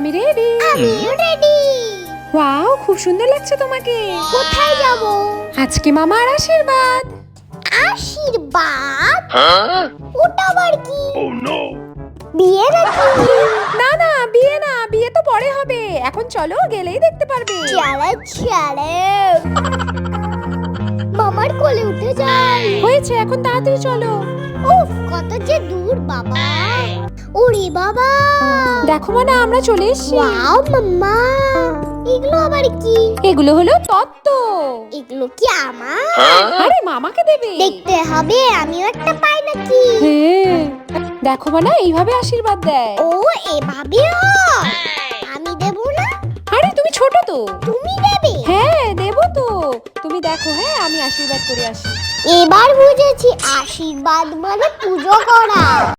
আমি রেডি। আমিও ready. Wow, খুব সুন্দর লাগছে তোমাকে। কোথায় যাব? আজকে মামার আশীর্বাদ। আশীর্বাদ? ওটা আবার কি? বিয়ে নাকি? না না, বিয়ে না, বিয়ে তো পরে হবে। এখন চলো, গেলেই দেখতে পারবে। চলে চলে। মামার কোলে উঠে যাই। হয়েছে, এখন তাড়াতাড়ি চলো। উফ, কত যে দূর বাবা। ওরে বাবা, দেখো না, আমরা চলে এসেছি। ওয়াও মাম্মা, এগুলো আবার কি? এগুলো হলো তত্ত্ব। এগুলো কি আমার? আরে মামাকে দেবে। দেখতে হবে আমিও একটা পাই নাকি। হ্যাঁ, দেখো না, এইভাবে আশীর্বাদ দেয়। ও, এভাবে হয়? আমি দেব না? আরে তুমি ছোট তো। তুমি দেবে? হ্যাঁ, দেবো তো। তুমি দেখো, হ্যাঁ, আমি আশীর্বাদ করে আসি। এবার বুঝেছি, আশীর্বাদ মানে পুজো করা।